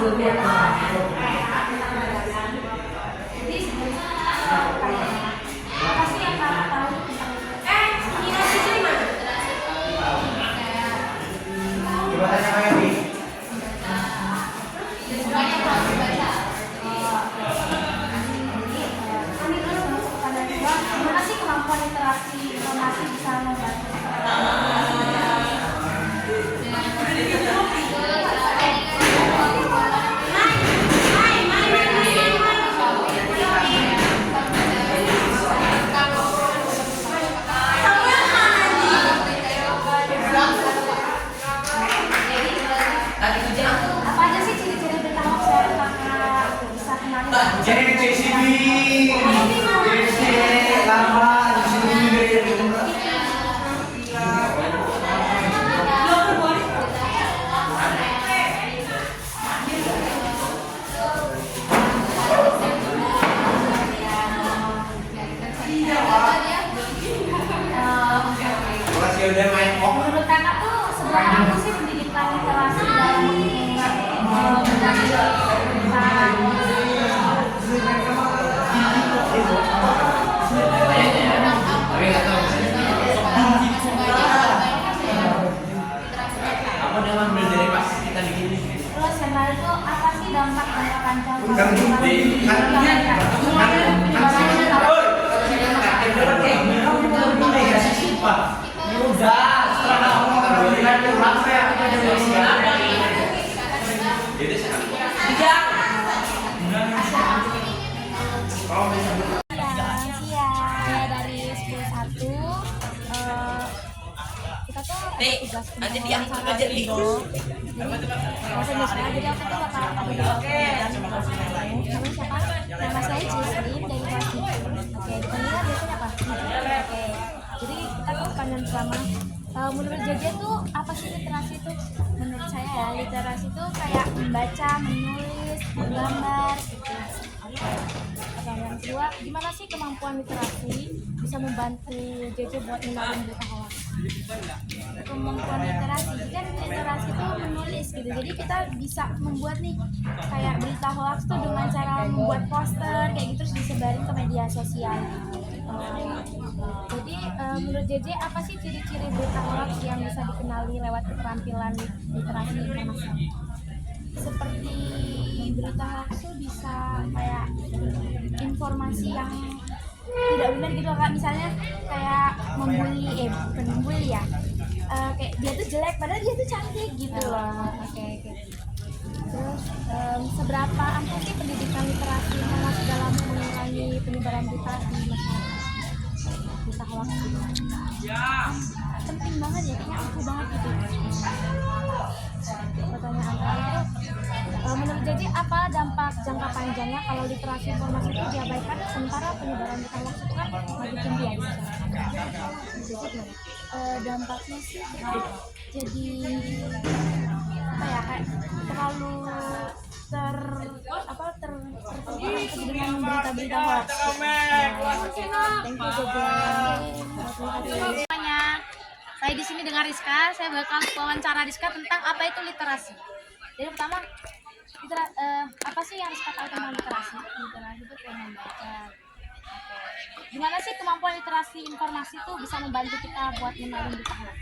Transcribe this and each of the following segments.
Jadi sebenarnya apa sih yang kakak tahu tentang literasi itu gimana? Coba tanya kayak ini. Semuanya harus baca. Kami terus masuk kepada dua, gimana sih kemampuan literasi informasi bisa membantu? Apa aja sih ciri-ciri berita hoax yang kakak bisa kenali? Jadi CCTV, lama di sini Makasih udah main kok. Menurut kakak tuh seberapa apa sih pendidikan literasi dalam mencari Tapi nggak tahu. Apa dia ngambil dari pas kita bikin ini? Terus yang lain tuh apa sih dampak jangka panjang? Iya, dari 10.1 kita tuh tugas nanti diangkat aja nih. bahasa Indonesia. Jadi aku tuh bakal namanya siapa? Nama saya Jesslyn dari kelas 7. Oke, dipanggilnya biasanya apa? Oke, jadi kita tuh panjang selama menurut Jaja tuh apa sih literasi itu? Menurut saya ya, literasi itu kayak membaca, menulis, menggambar gitu. Yang kedua, gimana sih kemampuan literasi bisa membantu Jaja buat mengenalin berita hoax? Kemampuan literasi kan literasi itu menulis gitu, jadi kita bisa membuat nih kayak berita hoax tuh dengan cara membuat poster kayak gitu terus disebarin ke media sosial. Jadi menurut JJ apa sih ciri-ciri berita hoax yang bisa dikenali lewat keterampilan literasi informasi? Seperti berita hoax tuh bisa kayak informasi yang tidak benar gitu kan, misalnya kayak membuli bukan membuli ya, kayak dia tuh jelek padahal dia tuh cantik gitu loh. Oke. Terus seberapa ampuh sih pendidikan literasi informasi dalam mengurangi penyebaran berita di masyarakat, berita hoax gitu? Penting banget ya, kayaknya ampuh banget gitu. Pertanyaan terakhir, menurut JJ apa dampak jangka panjangnya kalau literasi informasi itu diabaikan sementara penyebaran berita hoax itu kan makin tinggi ya? Jadi dampaknya sih jadi apa ya, kayak terlalu dengan berita-berita hoax. Thank you JJ. Saya di sini dengan Rizka, saya bakal wawancara Rizka tentang apa itu literasi. Jadi pertama, apa sih yang Rizka tahu tentang literasi? Literasi itu kayak membaca. Gimana sih kemampuan literasi informasi itu bisa membantu kita buat mengenali berita hoax?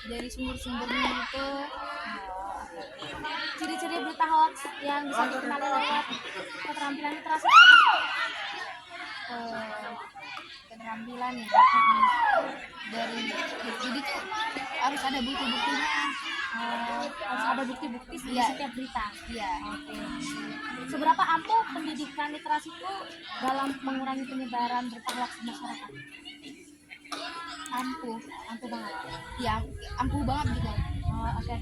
Dari sumber-sumbernya itu, ciri-ciri berita hoax yang bisa dikenali lewat keterampilan literasi itu apa sih? Keterampilan ya, dari jadi tuh harus ada bukti-buktinya, harus ada bukti-bukti di setiap berita. Iya. Oke. Seberapa ampuh pendidikan literasi itu dalam mengurangi penyebaran berita hoax di masyarakat? Ampuh banget. Iya, ampuh banget gitu. Oke.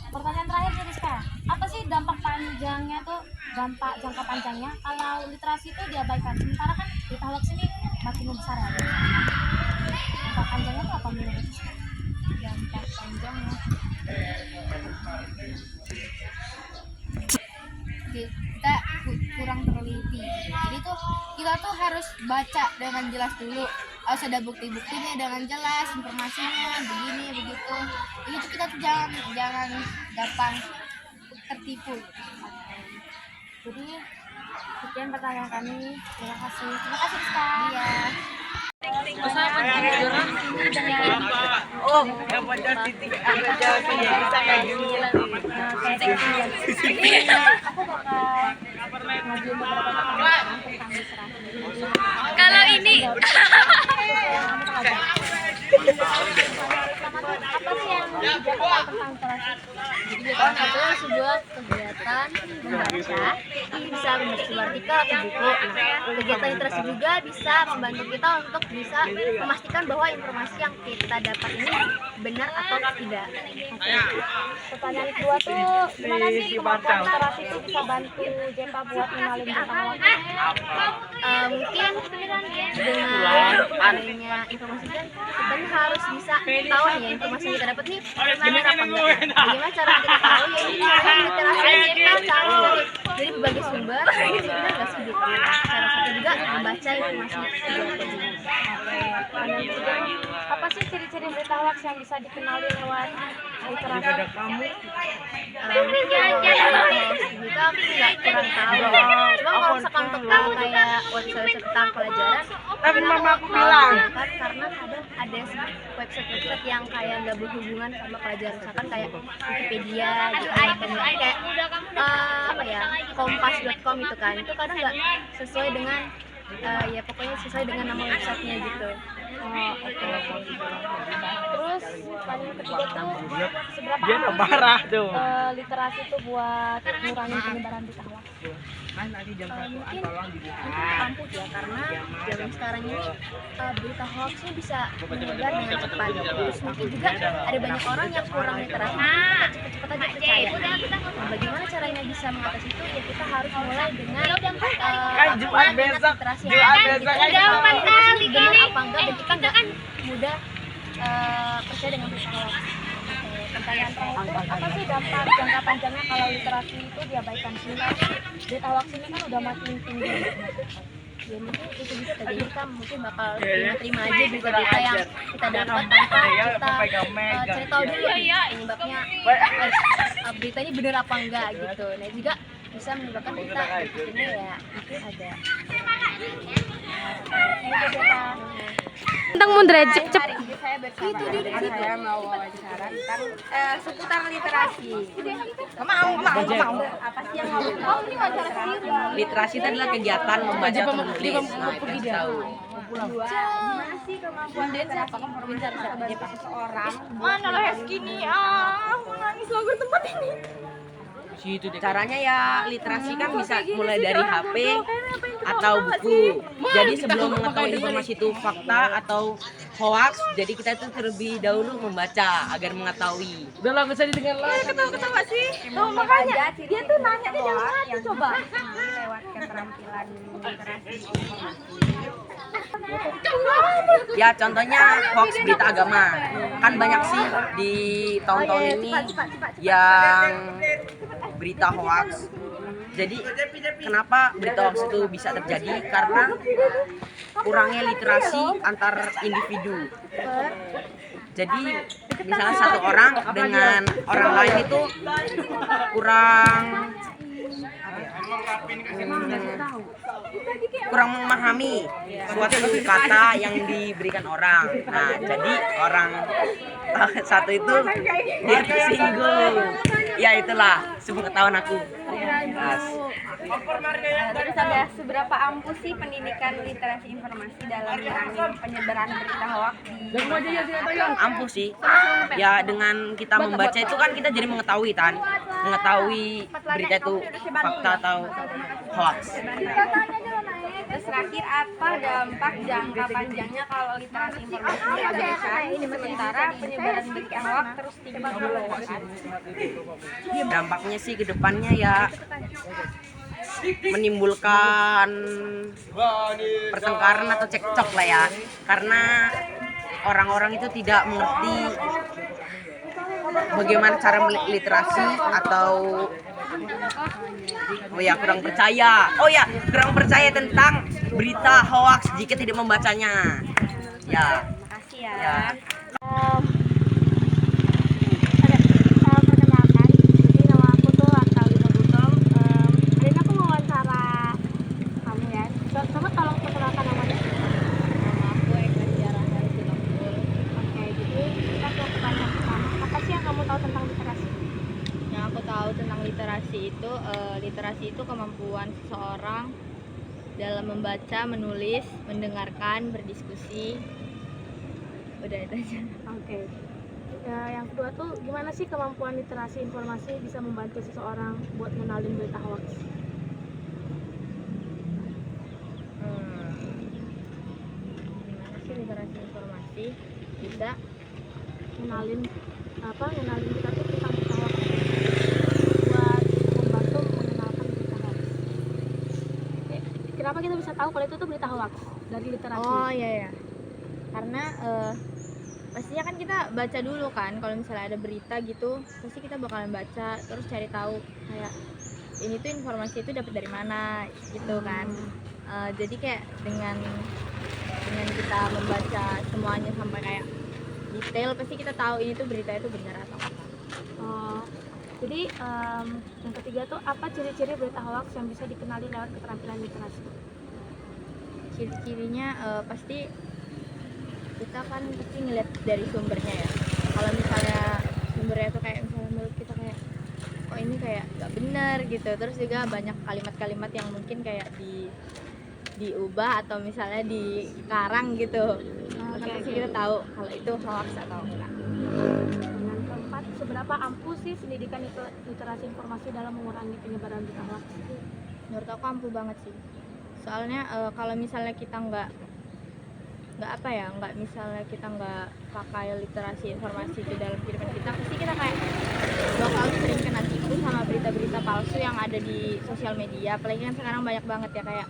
Pertanyaan terakhir nih Rizka, apa sih dampak panjangnya tuh, jangka panjangnya kalau literasi itu diabaikan? Sementara kan berita hoax ini makin besar ya. Dampak panjangnya tuh apa menurut Rizka? Dampak panjangnya kita kurang teliti. Jadi tuh kita tuh harus baca dengan jelas dulu, harus ada bukti-buktinya dengan jelas, informasinya begini begitu. Jadi tuh kita tuh jangan gampang tertipu. Jadi sekian pertanyaan kami. Terima kasih. Terima kasih, Ustaz. Iya. Oh, dapat titik ada jadi bisa kayak gini. Aku bakal ngajuin beberapa pertanyaan tentang literasi. Kalau ini Apa sih yang tidak tahu tentang literasi? Jadi literasi itu sebuah kegiatan membaca, bisa membaca artikel atau buku. Nah, kegiatan literasi juga bisa membantu kita untuk bisa memastikan bahwa informasi yang kita dapat ini benar atau tidak. Oke. Pertanyaan kedua tuh, gimana sih kemampuan literasi itu bisa bantu Jepa buat mengenalin tentang waktu? Mungkin dengan adanya informasi kan kita nih harus bisa tahu nih ya, informasi yang kita dapat nih benar apa enggak. Bagaimana cara kita tahu ya ini cara literasi kita cari dari berbagai sumber ini benar nggak sih gitu. Cara satu juga membaca informasi apa sih ciri-ciri berita hoax yang bisa dikenali lewat literasi? Kita aku nggak kurang tahu. Cuma kalau misalkan untuk kayak website tentang pelajaran, Tapi mama aku bilang, kan karena kadang ada website yang kayak nggak berhubungan sama pelajaran, misalkan kayak Wikipedia gitu, atau kayak apa ya kompas.com itu kan, itu kadang nggak sesuai dengan ya pokoknya sesuai dengan nama websitenya gitu. Terus pertanyaan ketiga tuh seberapa dia nggak marah tuh. literasi itu buat mengurangi penyebaran berita hoax? Mungkin ampuh ya, karena zaman sekarang ini berita hoaxnya bisa menyebar dengan cepat. Terus mungkin juga ada banyak orang yang kurang literasi, cepat-cepat aja percaya. Nah, bagaimana caranya bisa mengatasi itu? Ya kita harus mulai dengan Jumat besok, literasi Jumat besok kita aja. tahu informasi benar apa enggak, dan kita nggak mudah percaya dengan berita hoax. Pertanyaan terakhir, apa sih dampak jangka panjangnya kalau literasi itu diabaikan? Sebenarnya berita hoax ini kan udah makin tinggi. Ya mungkin itu bisa terjadi, kita mungkin bakal terima aja berita yang kita dapat tanpa kita cari tahu dulu penyebabnya berita ini benar apa enggak gitu. Nah juga bisa menyebabkan kita ini ya itu ada tentang mundur cep. Saya bersama saya mau wawancara tentang seputar literasi. Mau. Apa sih yang mau tahu? Ini wawancara sendiri. Literasi itu adalah kegiatan membaca atau menulis. Nah, itu harus tahu. Gimana sih kemampuan literasi informasi sebagai seseorang? Mana lo segini? Nangis lo gue tempat ini. Caranya ya literasi kan bisa mulai dari HP atau buku. Jadi sebelum mengetahui informasi itu fakta atau hoax, jadi kita itu terlebih dahulu membaca agar mengetahui. Udah lah, bisa didengar lah. Ketawa sih. Tuh makanya dia tuh nanya dia dalam hati coba. Lewat keterampilan literasi informasi. Ya contohnya hoax berita agama. Kan banyak sih di tahun-tahun ini yang berita hoax. Jadi kenapa berita hoax itu bisa terjadi? Karena kurangnya literasi antar individu. Jadi misalnya satu orang dengan orang lain itu kurang memahami suatu kata yang diberikan orang. Nah, jadi orang satu itu dia tersinggung. Ya itulah sepengetahuan aku. Yes. Terus ada seberapa ampuh sih pendidikan literasi informasi dalam menangani penyebaran berita hoax di Ampuh sih. Ya dengan kita membaca itu kan kita jadi mengetahui berita itu fakta atau hoax. Terus terakhir, apa dampak jangka panjangnya kalau literasi informasi diabaikan sementara penyebaran berita hoax terus tinggi? Dampaknya sih ke depannya ya menimbulkan pertengkaran atau cekcok lah ya, karena orang-orang itu tidak mengerti bagaimana cara literasi atau kurang percaya tentang berita hoax jika tidak membacanya. Ya. Makasih ya. Ya. Perkenalkan, jadi nama aku tuh Atal literasi itu kemampuan seseorang dalam membaca, menulis, mendengarkan, berdiskusi. Udah itu aja. Oke. Ya, yang kedua tuh gimana sih kemampuan literasi informasi bisa membantu seseorang buat ngenalin berita hoax? Gimana sih literasi informasi bisa Ngenalin kita tuh tentang berita hoax buat membantu mengenalkan berita hoax. Kenapa kita bisa tahu kalau itu tuh berita hoax dari literasi? Oh iya ya. Karena pastinya kan kita baca dulu kan, kalau misalnya ada berita gitu pasti kita bakalan baca terus cari tahu kayak ini tuh informasi itu dapat dari mana gitu kan. Jadi kayak dengan kita membaca semuanya sampai kayak detail pasti kita tahu ini tuh berita itu benar atau enggak. Jadi yang ketiga tuh apa ciri-ciri berita hoax yang bisa dikenali lewat keterampilan literasi? Ciri-cirinya pasti kita kan pasti ngeliat dari sumbernya ya. Kalau misalnya sumbernya tuh kayak misalnya menurut kita kayak oh ini kayak nggak benar gitu, terus juga banyak kalimat-kalimat yang mungkin kayak diubah atau misalnya dikarang gitu. Pasti kita tahu kalau itu hoax atau enggak. Yang keempat, seberapa ampuh sih pendidikan literasi informasi dalam mengurangi penyebaran berita hoax? Menurut aku ampuh banget sih. Soalnya kalau misalnya kita nggak misalnya kita nggak pakai literasi informasi itu dalam kehidupan kita, pasti kita kayak bakal sering kena tipu sama berita-berita palsu yang ada di sosial media. Apalagi kan sekarang banyak banget ya, kayak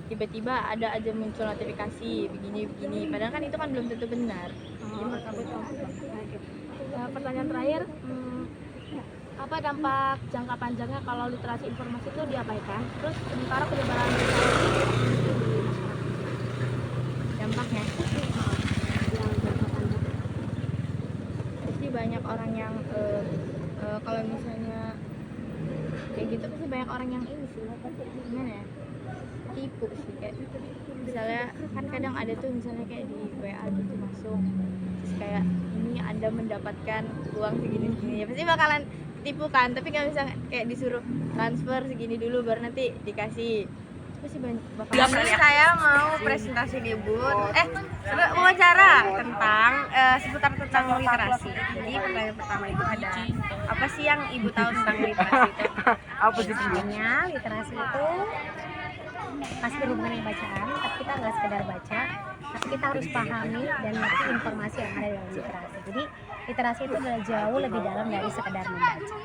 tiba-tiba ada aja muncul notifikasi begini, padahal kan itu kan belum tentu benar. Jadi menurut aku itu ampuh banget. Pertanyaan terakhir, apa dampak jangka panjangnya kalau literasi informasi itu diabaikan? Terus sementara penyebaran berita hoax di masyarakat? Dampaknya pasti banyak orang yang kalau misalnya kayak gitu pasti banyak orang yang ini sih gimana ya, tipu sih. Kayak misalnya kan kadang ada tuh misalnya kayak di WA gitu masuk terus kayak ini Anda mendapatkan uang segini ya pasti bakalan tipu kan, tapi kalau misalnya kayak disuruh transfer segini dulu baru nanti dikasih pasti bakalan. Saya mau presentasi di booth wawancara tentang seputar tentang literasi. Jadi pertanyaan pertama itu ada apa sih yang Ibu tahu tentang literasi itu? Apa sih? Sebenarnya literasi itu pasti berhubungan dengan bacaan, tapi kita nggak sekedar baca, tapi kita harus pahami dan ngerti informasi yang ada dalam literasi. Jadi literasi itu adalah jauh lebih dalam dari sekedar membaca.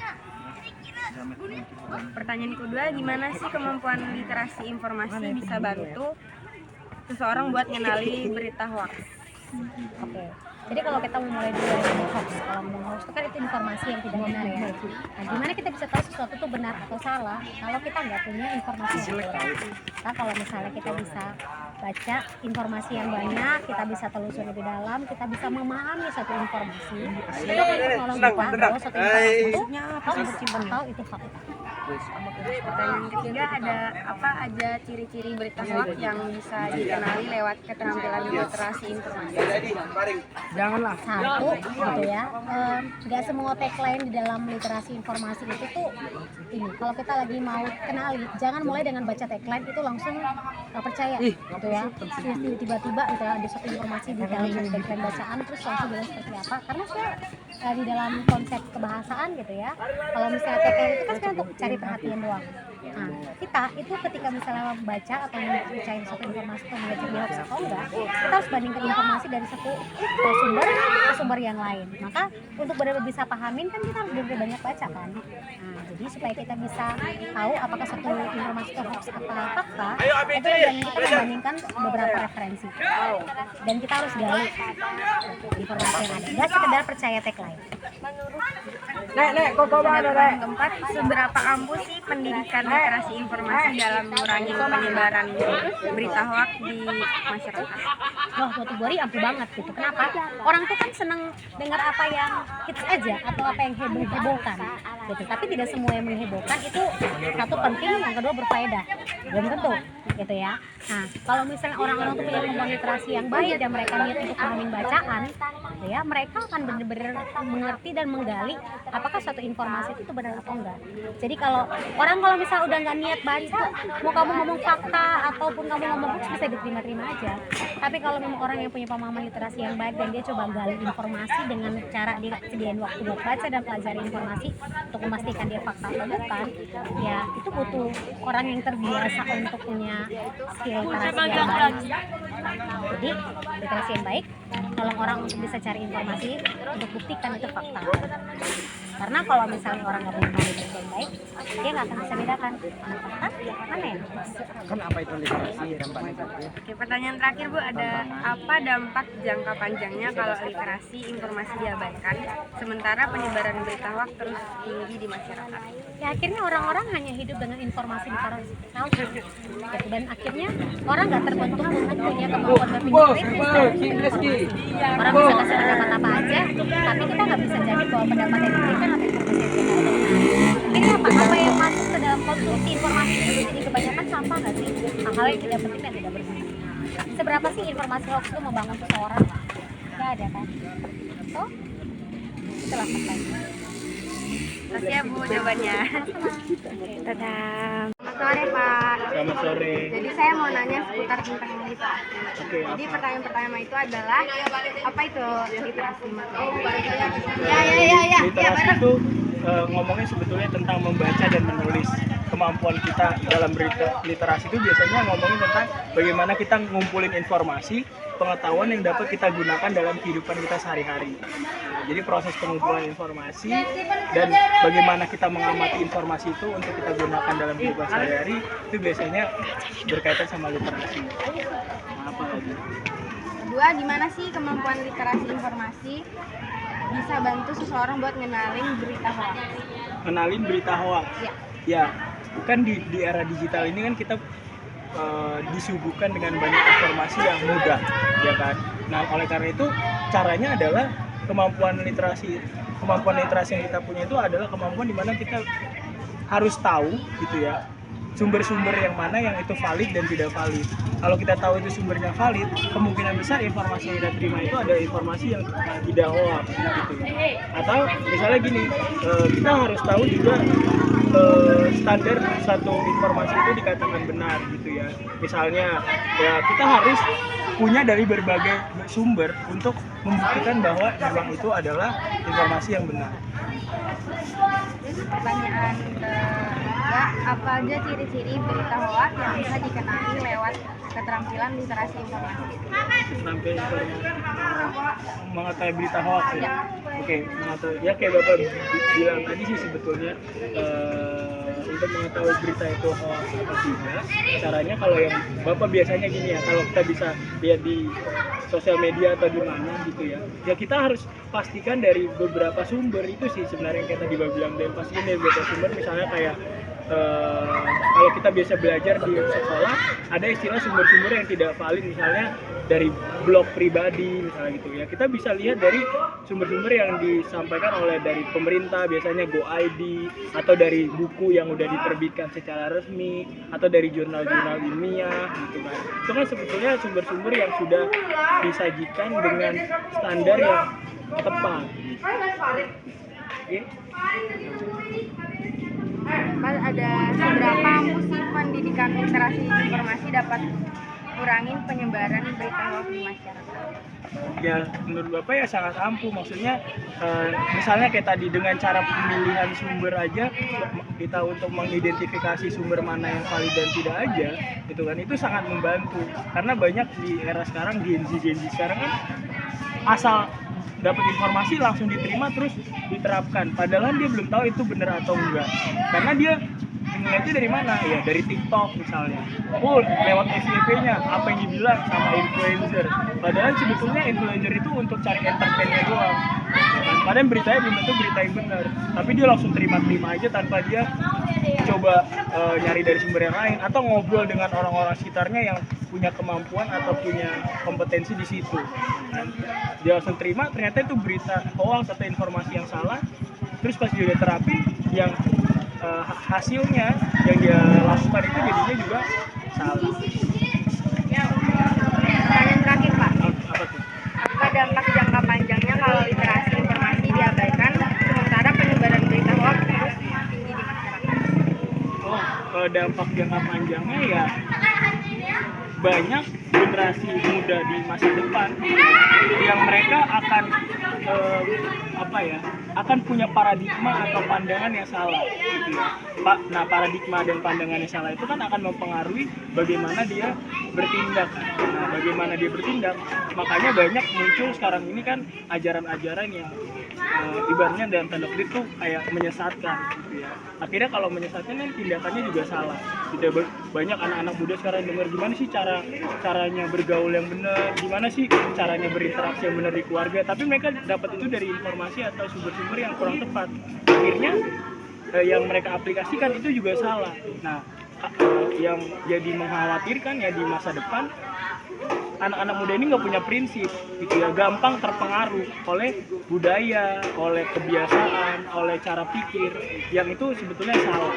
Pertanyaan kedua, gimana sih kemampuan literasi informasi bisa bantu seseorang buat ngenali berita hoax? Oke. Jadi kalau kita mau mulai dulu dari hoax, kalau ngomong hoax itu kan itu informasi yang tidak benar ya. Nah, gimana kita bisa tahu sesuatu itu benar atau salah kalau kita nggak punya informasi yang akurat? Nah, kalau misalnya kita bisa baca informasi yang banyak, kita bisa telusuri lebih dalam, kita bisa memahami suatu informasi, kita akan menolong kita bahwa suatu informasi itu atau itu fakta. Pertanyaan ketiga, ada apa aja ciri-ciri berita hoax yang bisa dikenali lewat keterampilan literasi informasi? Janganlah. Satu gitu ya, nggak semua tagline di dalam literasi informasi itu tuh ini. Kalau kita lagi mau kenali, jangan mulai dengan baca tagline itu langsung percaya gitu ya. Tiba-tiba gitu ya, ada suatu informasi di dalam tagline bacaan terus langsung bilang seperti apa, karena saya di dalam konsep kebahasaan gitu ya, kalau misalnya tagline itu kan sebenarnya untuk cari perhatian doang. Nah, kita itu ketika misalnya membaca atau mencari suatu informasi atau belajar di hoax atau enggak, kita harus bandingkan informasi dari satu sumber ke sumber yang lain. Maka untuk benar-benar bisa pahamin kan kita harus benar-benar banyak baca kan. Nah, jadi supaya kita bisa tahu apakah satu informasi itu hoax atau fakta, itu kita membandingkan beberapa referensi. Dan kita harus gali informasi yang ada. Nggak sekedar percaya tagline. Yang keempat, seberapa ampuh sih pendidikan literasi informasi dalam mengurangi penyebaran berita hoax di masyarakat? Wah, kategori ampuh banget gitu. Kenapa? Orang tuh kan seneng dengar apa yang hits aja atau apa yang heboh-heboh kan. gitu. Tapi tidak semua yang menghebohkan itu satu penting, yang kedua berfaedah, belum tentu gitu ya. Nah kalau misalnya orang-orang tuh punya kemampuan literasi yang baik dan mereka niat untuk memahami bacaan gitu ya, mereka akan benar-benar mengerti dan menggali apakah suatu informasi itu benar atau enggak. Jadi kalau misalnya udah nggak niat baca, mau kamu ngomong fakta ataupun kamu ngomong hoax bisa diterima-terima aja. Tapi kalau memang orang yang punya pemahaman literasi yang baik dan dia coba gali informasi dengan cara dia sediain waktu buat baca dan pelajari informasi untuk memastikan dia fakta atau bukan, ya itu butuh orang yang terbiasa untuk punya skill literasi yang baik. Jadi literasi yang baik tolong orang untuk bisa cari informasi untuk buktikan itu fakta. Karena kalau misalnya orang nggak punya pemahaman literasi yang baik, dia nggak akan bisa bedakan mana fakta, mana ya. Kan apa itu literasi dampak negatif? Oke, pertanyaan terakhir Bu, ada apa dampak jangka panjangnya kalau literasi informasi diabaikan sementara penyebaran berita hoax terus tinggi di masyarakat? Ya akhirnya orang-orang hanya hidup dengan informasi di taruh gitu. Dan akhirnya orang nggak terbentuk untuk punya kemampuan berpikir kritis dan informasi. Orang bisa kasih pendapat apa aja, tapi kita nggak bisa jadi bahwa pendapat yang diberikan atau informasi yang kita benar. Ini apa yang masuk ke dalam konsumsi informasi itu jadi kebanyakan sampah nggak sih? Hal-hal yang tidak penting dan tidak berguna. Seberapa sih informasi hoax itu membangun seseorang? Nggak ada kan? So, itulah faktanya. Terima kasih ya Bu jawabannya. Dadah. Selamat sore Pak. Selamat sore. Jadi saya mau nanya seputar tentang literasi. Oke, Jadi pertanyaan pertama itu adalah apa itu literasi? literasi itu ngomongnya sebetulnya tentang membaca dan menulis. Kemampuan kita dalam literasi itu biasanya ngomongin tentang bagaimana kita ngumpulin informasi, pengetahuan yang dapat kita gunakan dalam kehidupan kita sehari-hari. Jadi proses pengumpulan informasi dan bagaimana kita mengamati informasi itu untuk kita gunakan dalam kehidupan sehari-hari itu biasanya berkaitan sama literasi. Apa lagi? Kedua, gimana sih kemampuan literasi informasi bisa bantu seseorang buat ngenalin berita hoax? Kenalin berita hoax. Ya, kan di era digital ini kan kita disuguhkan dengan banyak informasi yang mudah, ya kan. Nah, oleh karena itu caranya adalah kemampuan literasi yang kita punya itu adalah kemampuan di mana kita harus tahu gitu ya sumber-sumber yang mana yang itu valid dan tidak valid. Kalau kita tahu itu sumbernya valid, kemungkinan besar informasi yang kita terima itu ada informasi yang tidak hoax gitu. Atau misalnya gini, kita harus tahu juga standar satu informasi itu dikatakan benar gitu ya. Misalnya ya kita harus punya dari berbagai sumber untuk membuktikan bahwa memang itu adalah informasi yang benar. Pertanyaan ketiga, apa aja ciri-ciri berita hoax yang bisa dikenali lewat keterampilan literasi informasi? Sampai mengetahui berita hoax ya. Oke, mengetahui ya kayak Bapak bilang tadi sih sebetulnya untuk mengetahui berita itu hoax atau tidak, caranya kalau yang Bapak biasanya gini ya, kalau kita bisa lihat di sosial media atau di mana gitu ya, ya kita harus pastikan dari beberapa sumber itu sih sebenarnya yang kayak tadi Bapak bilang, dan pastikan dari beberapa sumber misalnya kayak kalau kita biasa belajar di sekolah ada istilah sumber-sumber yang tidak valid, misalnya dari blog pribadi misalnya gitu ya, kita bisa lihat dari sumber-sumber yang disampaikan oleh dari pemerintah, biasanya GoID, atau dari buku yang udah diterbitkan secara resmi, atau dari jurnal-jurnal ilmiah gitu kan. Itu kan sebetulnya sumber-sumber yang sudah disajikan dengan standar yang tepat. Oke. Pak, ada seberapa ampuh sih pendidikan literasi informasi dapat kurangin penyebaran berita hoax di masyarakat? Ya menurut Bapak ya sangat ampuh, maksudnya misalnya kayak tadi dengan cara pemilihan sumber aja kita untuk mengidentifikasi sumber mana yang valid dan tidak aja gitu kan, itu sangat membantu karena banyak di era sekarang Gen Z sekarang kan asal dapat informasi langsung diterima terus diterapkan, padahal dia belum tahu itu benar atau enggak, karena dia ngeliatnya dari mana ya, dari TikTok misalnya, oh lewat FYP-nya apa yang dibilang sama influencer, padahal sebetulnya influencer itu untuk cari entertainnya doang, padahal beritanya belum tentu berita yang benar, tapi dia langsung terima aja tanpa dia coba nyari dari sumber yang lain atau ngobrol dengan orang-orang sekitarnya yang punya kemampuan atau punya kompetensi di situ. Dia langsung terima, ternyata itu berita hoax atau informasi yang salah, terus pas dia udah terapin yang hasilnya yang dia lakukan itu jadinya juga salah. Pertanyaan terakhir Pak, Apa tuh? apa dampak jangka panjangnya kalau literasi informasi diabaikan sementara penyebaran berita hoax terus tinggi di masyarakat? Kalau dampak jangka panjangnya ya banyak generasi muda di masa depan yang mereka akan akan punya paradigma atau pandangan yang salah gitu ya. Nah, paradigma dan pandangan yang salah itu kan akan mempengaruhi bagaimana dia bertindak. Nah, bagaimana dia bertindak, makanya banyak muncul sekarang ini kan ajaran-ajaran yang ibaratnya dalam tanda kutip tuh kayak menyesatkan gitu ya. Akhirnya kalau menyesatkan kan tindakannya juga salah. Gitu. Banyak anak-anak muda sekarang dengar gimana sih caranya bergaul yang benar, gimana sih caranya berinteraksi yang benar di keluarga, tapi mereka dapat itu dari informasi atau sumber-sumber yang kurang tepat. Akhirnya yang mereka aplikasikan itu juga salah. Nah, yang jadi mengkhawatirkan ya di masa depan anak-anak muda ini nggak punya prinsip gitu ya, gampang terpengaruh oleh budaya, oleh kebiasaan, oleh cara pikir yang itu sebetulnya salah.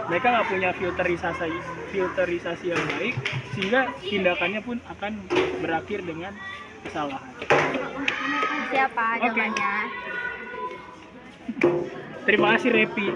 Mereka nggak punya filterisasi yang baik sehingga tindakannya pun akan berakhir dengan kesalahan. Siapa jawabannya? Terima kasih Repi.